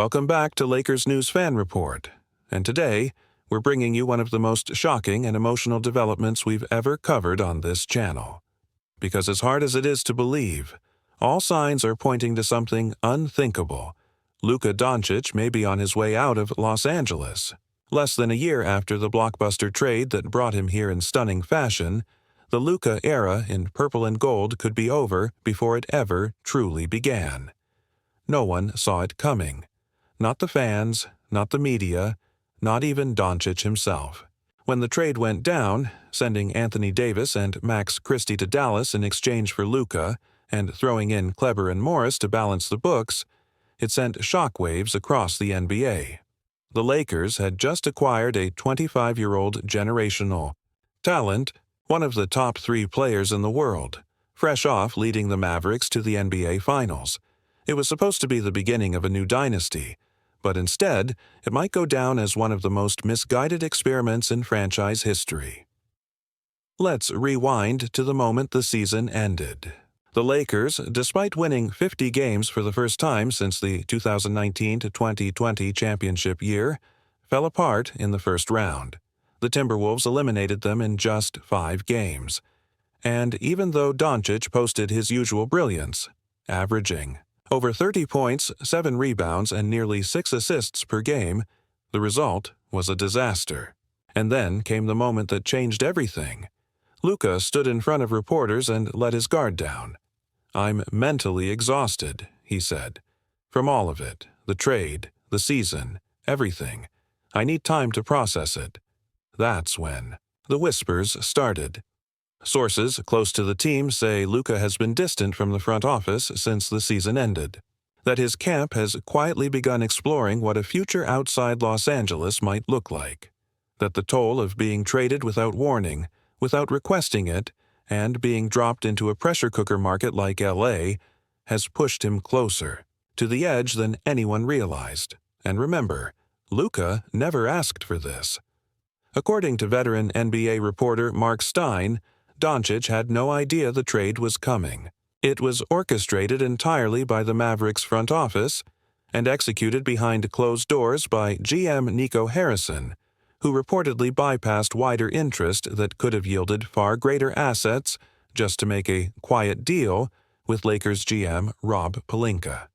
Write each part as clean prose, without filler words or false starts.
Welcome back to Lakers News Fan Report. And today, we're bringing you one of the most shocking and emotional developments we've ever covered on this channel. Because as hard as it is to believe, all signs are pointing to something unthinkable. Luka Doncic may be on his way out of Los Angeles. Less than a year after the blockbuster trade that brought him here in stunning fashion, the Luka era in purple and gold could be over before it ever truly began. No one saw it coming. Not the fans, not the media, not even Doncic himself. When the trade went down, sending Anthony Davis and Max Christie to Dallas in exchange for Luka, and throwing in Kleber and Morris to balance the books, it sent shockwaves across the NBA. The Lakers had just acquired a 25-year-old generational talent, one of the top 3 players in the world, fresh off leading the Mavericks to the NBA Finals. It was supposed to be the beginning of a new dynasty, but instead, it might go down as one of the most misguided experiments in franchise history. Let's rewind to the moment the season ended. The Lakers, despite winning 50 games for the first time since the 2019-2020 championship year, fell apart in the first round. The Timberwolves eliminated them in just 5 games. And even though Doncic posted his usual brilliance, averaging over 30 points, 7 rebounds, and nearly 6 assists per game, the result was a disaster. And then came the moment that changed everything. Luka stood in front of reporters and let his guard down. "I'm mentally exhausted," he said. "From all of it, the trade, the season, everything. I need time to process it." That's when the whispers started. Sources close to the team say Luka has been distant from the front office since the season ended, that his camp has quietly begun exploring what a future outside Los Angeles might look like, that the toll of being traded without warning, without requesting it, and being dropped into a pressure cooker market like LA has pushed him closer to the edge than anyone realized. And remember, Luka never asked for this. According to veteran NBA reporter Mark Stein, Doncic had no idea the trade was coming. It was orchestrated entirely by the Mavericks front office and executed behind closed doors by GM Nico Harrison, who reportedly bypassed wider interest that could have yielded far greater assets just to make a quiet deal with Lakers GM Rob Pelinka.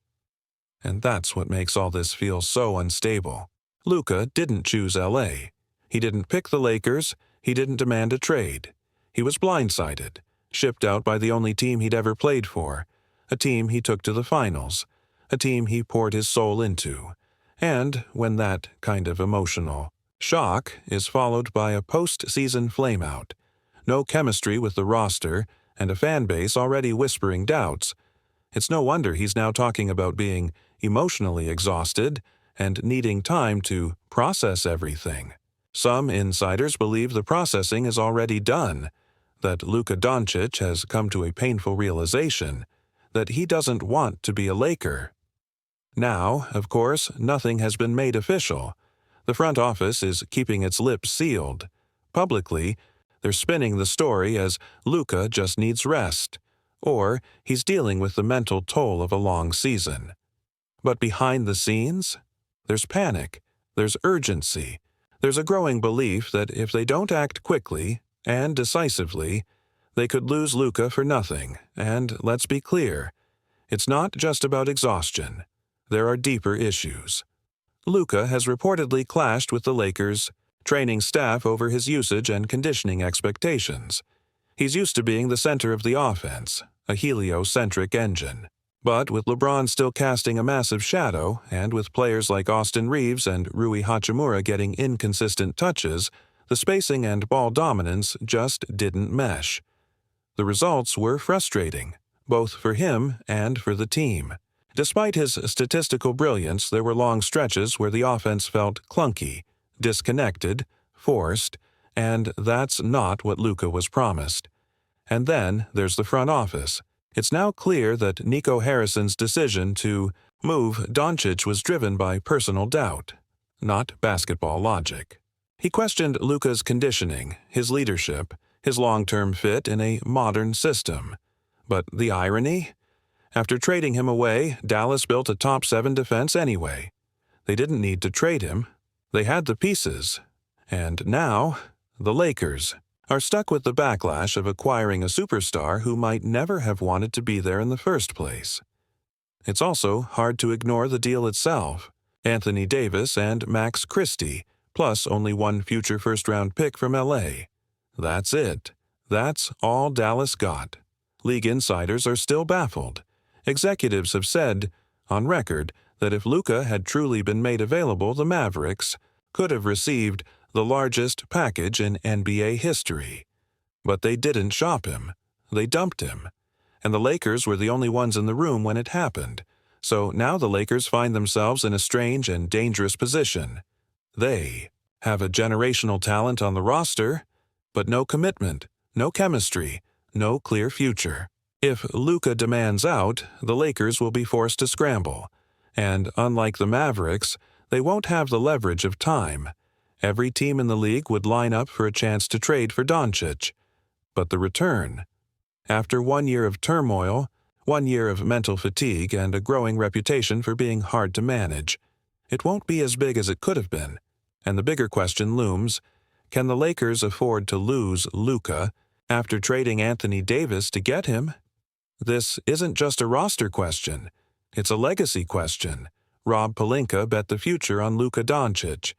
And that's what makes all this feel so unstable. Luka didn't choose LA. He didn't pick the Lakers. He didn't demand a trade. He was blindsided, shipped out by the only team he'd ever played for, a team he took to the finals, a team he poured his soul into. And when that kind of emotional shock is followed by a post-season flameout, no chemistry with the roster, and a fan base already whispering doubts, it's no wonder he's now talking about being emotionally exhausted and needing time to process everything. Some insiders believe the processing is already done, that Luka Doncic has come to a painful realization that he doesn't want to be a Laker. Now, of course, nothing has been made official. The front office is keeping its lips sealed. Publicly, they're spinning the story as Luka just needs rest, or he's dealing with the mental toll of a long season. But behind the scenes, there's panic, there's urgency, there's a growing belief that if they don't act quickly and decisively, they could lose Luka for nothing. And let's be clear, it's not just about exhaustion. There are deeper issues. Luka has reportedly clashed with the Lakers' training staff over his usage and conditioning expectations. He's used to being the center of the offense, a heliocentric engine. But with LeBron still casting a massive shadow, and with players like Austin Reeves and Rui Hachimura getting inconsistent touches, the spacing and ball dominance just didn't mesh. The results were frustrating, both for him and for the team. Despite his statistical brilliance, there were long stretches where the offense felt clunky, disconnected, forced, and that's not what Luka was promised. And then there's the front office. It's now clear that Nico Harrison's decision to move Doncic was driven by personal doubt, not basketball logic. He questioned Luka's conditioning, his leadership, his long-term fit in a modern system. But the irony? After trading him away, Dallas built a top-7 defense anyway. They didn't need to trade him. They had the pieces. And now, the Lakers are stuck with the backlash of acquiring a superstar who might never have wanted to be there in the first place. It's also hard to ignore the deal itself. Anthony Davis and Max Christie, plus only one future first-round pick from LA. That's it. That's all Dallas got. League insiders are still baffled. Executives have said, on record, that if Luka had truly been made available, the Mavericks could have received the largest package in NBA history. But they didn't shop him. They dumped him. And the Lakers were the only ones in the room when it happened. So now the Lakers find themselves in a strange and dangerous position. They have a generational talent on the roster, but no commitment, no chemistry, no clear future. If Luka demands out, the Lakers will be forced to scramble. And unlike the Mavericks, they won't have the leverage of time. Every team in the league would line up for a chance to trade for Doncic. But the return, after 1 year of turmoil, 1 year of mental fatigue, and a growing reputation for being hard to manage, it won't be as big as it could have been. And the bigger question looms, can the Lakers afford to lose Luka after trading Anthony Davis to get him? This isn't just a roster question. It's a legacy question. Rob Pelinka bet the future on Luka Doncic.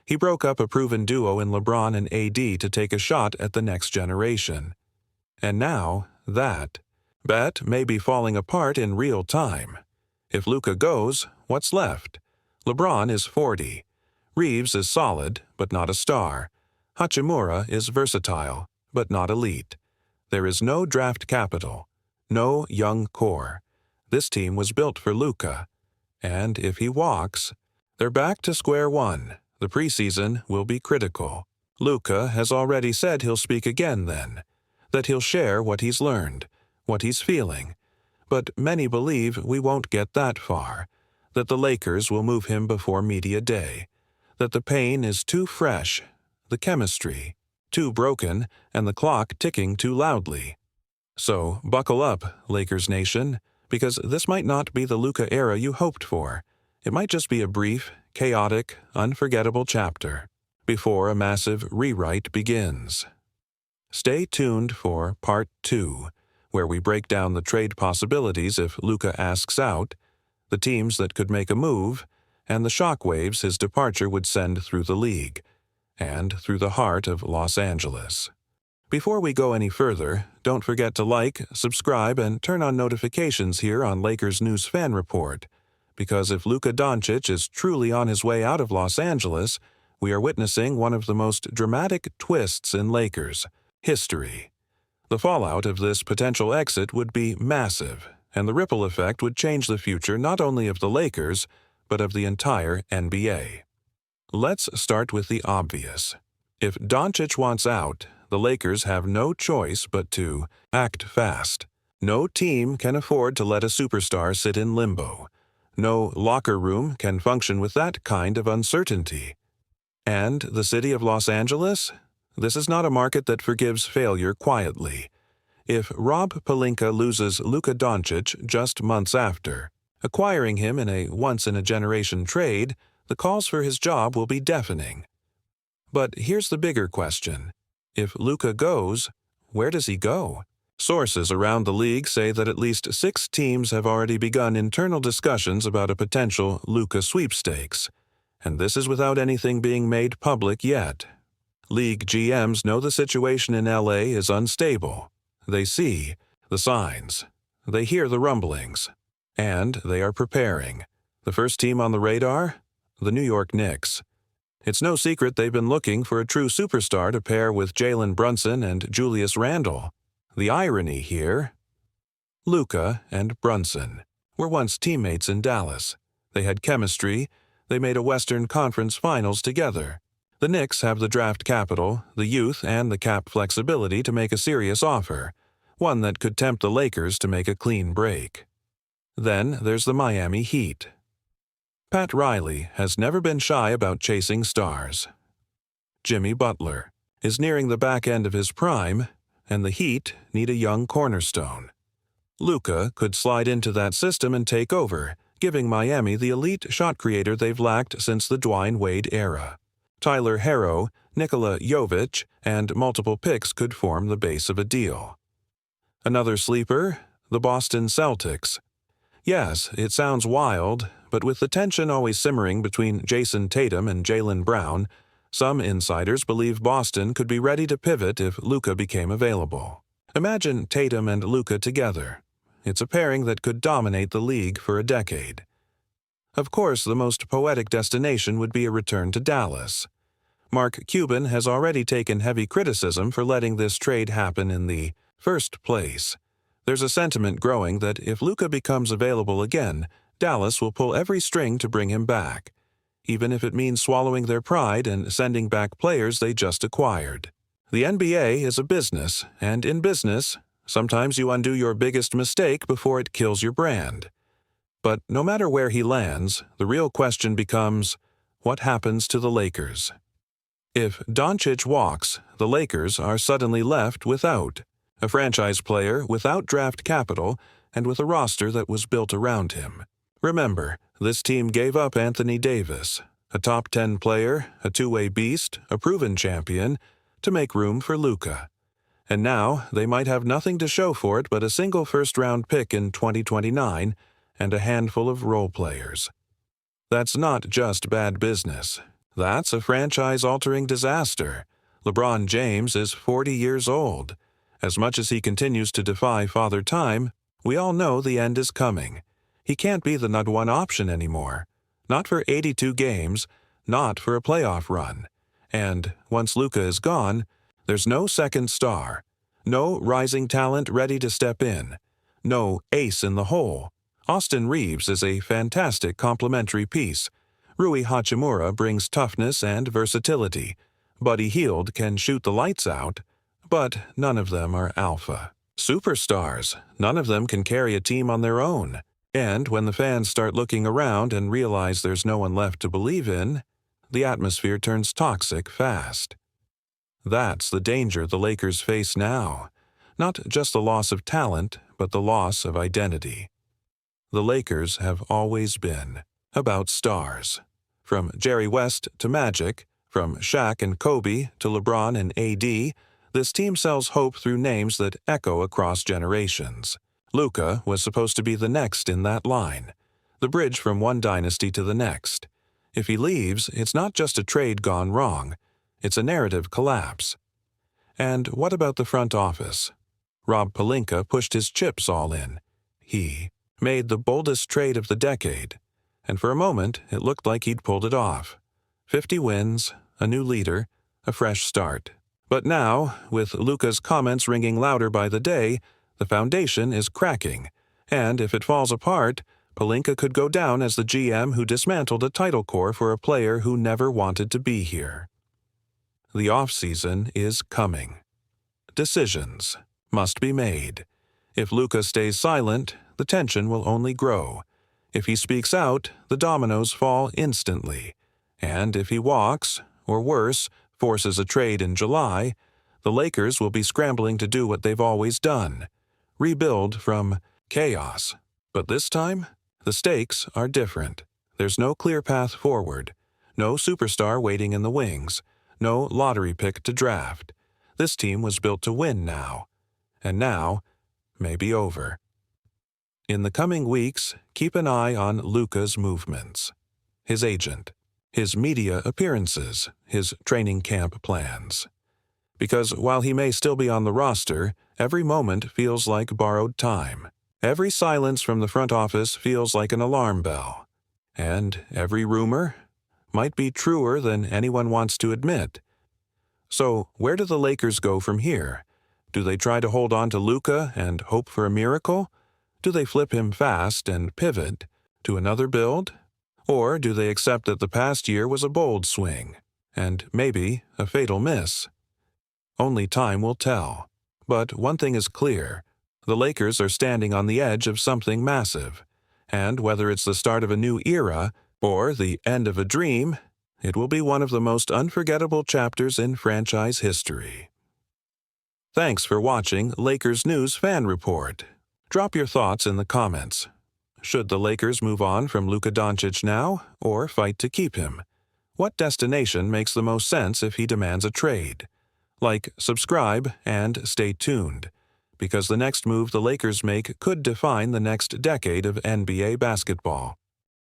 He broke up a proven duo in LeBron and AD to take a shot at the next generation. And now, that bet may be falling apart in real time. If Luka goes, what's left? LeBron is 40. Reeves is solid, but not a star. Hachimura is versatile, but not elite. There is no draft capital, no young core. This team was built for Luka. And if he walks, they're back to square one. The preseason will be critical. Luka has already said he'll speak again then, that he'll share what he's learned, what he's feeling. But many believe we won't get that far, that the Lakers will move him before media day, that the pain is too fresh, the chemistry too broken, and the clock ticking too loudly. So buckle up, Lakers Nation, because this might not be the Luka era you hoped for. It might just be a brief, chaotic, unforgettable chapter before a massive rewrite begins. Stay tuned for Part 2, where we break down the trade possibilities if Luka asks out, the teams that could make a move, and the shockwaves his departure would send through the league, and through the heart of Los Angeles. Before we go any further, don't forget to like, subscribe, and turn on notifications here on Lakers News Fan Report, because if Luka Doncic is truly on his way out of Los Angeles, we are witnessing one of the most dramatic twists in Lakers history. The fallout of this potential exit would be massive, and the ripple effect would change the future not only of the Lakers, but of the entire NBA. Let's start with the obvious. If Doncic wants out, the Lakers have no choice but to act fast. No team can afford to let a superstar sit in limbo. No locker room can function with that kind of uncertainty. And the city of Los Angeles? This is not a market that forgives failure quietly. If Rob Pelinka loses Luka Doncic just months after, acquiring him in a once-in-a-generation trade, the calls for his job will be deafening. But here's the bigger question. If Luka goes, where does he go? Sources around the league say that at least 6 teams have already begun internal discussions about a potential Luka sweepstakes, and this is without anything being made public yet. League GMs know the situation in LA is unstable. They see the signs. They hear the rumblings. And they are preparing. The first team on the radar? The New York Knicks. It's no secret they've been looking for a true superstar to pair with Jalen Brunson and Julius Randle. The irony here? Luka and Brunson were once teammates in Dallas. They had chemistry. They made a Western Conference Finals together. The Knicks have the draft capital, the youth, and the cap flexibility to make a serious offer, one that could tempt the Lakers to make a clean break. Then there's the Miami Heat. Pat Riley has never been shy about chasing stars. Jimmy Butler is nearing the back end of his prime, and the Heat need a young cornerstone. Luka could slide into that system and take over, giving Miami the elite shot creator they've lacked since the Dwayne Wade era. Tyler Herro, Nikola Jovic, and multiple picks could form the base of a deal. Another sleeper, the Boston Celtics. Yes, it sounds wild, but with the tension always simmering between Jason Tatum and Jaylen Brown, some insiders believe Boston could be ready to pivot if Luka became available. Imagine Tatum and Luka together. It's a pairing that could dominate the league for a decade. Of course, the most poetic destination would be a return to Dallas. Mark Cuban has already taken heavy criticism for letting this trade happen in the first place. There's a sentiment growing that if Luka becomes available again, Dallas will pull every string to bring him back, even if it means swallowing their pride and sending back players they just acquired. The NBA is a business, and in business, sometimes you undo your biggest mistake before it kills your brand. But no matter where he lands, the real question becomes, what happens to the Lakers? If Doncic walks, the Lakers are suddenly left without a franchise player without draft capital and with a roster that was built around him. Remember, this team gave up Anthony Davis, a top 10 player, a two-way beast, a proven champion, to make room for Luka. And now they might have nothing to show for it but a single first-round pick in 2029 and a handful of role players. That's not just bad business. That's a franchise-altering disaster. LeBron James is 40 years old. As much as he continues to defy Father Time, we all know the end is coming. He can't be the number one option anymore. Not for 82 games, not for a playoff run. And once Luka is gone, there's no second star, no rising talent ready to step in, no ace in the hole. Austin Reeves is a fantastic complementary piece. Rui Hachimura brings toughness and versatility. Buddy Hield can shoot the lights out, but none of them are alpha. Superstars, none of them can carry a team on their own. And when the fans start looking around and realize there's no one left to believe in, the atmosphere turns toxic fast. That's the danger the Lakers face now. Not just the loss of talent, but the loss of identity. The Lakers have always been about stars. From Jerry West to Magic, from Shaq and Kobe to LeBron and AD, this team sells hope through names that echo across generations. Luka was supposed to be the next in that line, the bridge from one dynasty to the next. If he leaves, it's not just a trade gone wrong, it's a narrative collapse. And what about the front office? Rob Pelinka pushed his chips all in. He made the boldest trade of the decade, and for a moment it looked like he'd pulled it off. 50 wins, a new leader, a fresh start. But now, with Luka's comments ringing louder by the day, the foundation is cracking, and if it falls apart, Pelinka could go down as the GM who dismantled a title core for a player who never wanted to be here. The offseason is coming. Decisions must be made. If Luka stays silent, the tension will only grow. If he speaks out, the dominoes fall instantly. And if he walks, or worse, forces a trade in July, the Lakers will be scrambling to do what they've always done, rebuild from chaos. But this time, the stakes are different. There's no clear path forward, no superstar waiting in the wings, no lottery pick to draft. This team was built to win now, and now may be over. In the coming weeks, keep an eye on Luka's movements, his agent, his media appearances, his training camp plans. Because while he may still be on the roster, every moment feels like borrowed time. Every silence from the front office feels like an alarm bell. And every rumor might be truer than anyone wants to admit. So where do the Lakers go from here? Do they try to hold on to Luka and hope for a miracle? Do they flip him fast and pivot to another build? Or do they accept that the past year was a bold swing, and maybe a fatal miss? Only time will tell. But one thing is clear. The Lakers are standing on the edge of something massive. And whether it's the start of a new era or the end of a dream, it will be one of the most unforgettable chapters in franchise history. Thanks for watching Lakers News Fan Report. Drop your thoughts in the comments. Should the Lakers move on from Luka Doncic now, or fight to keep him? What destination makes the most sense if he demands a trade? Like, subscribe, and stay tuned, because the next move the Lakers make could define the next decade of NBA basketball.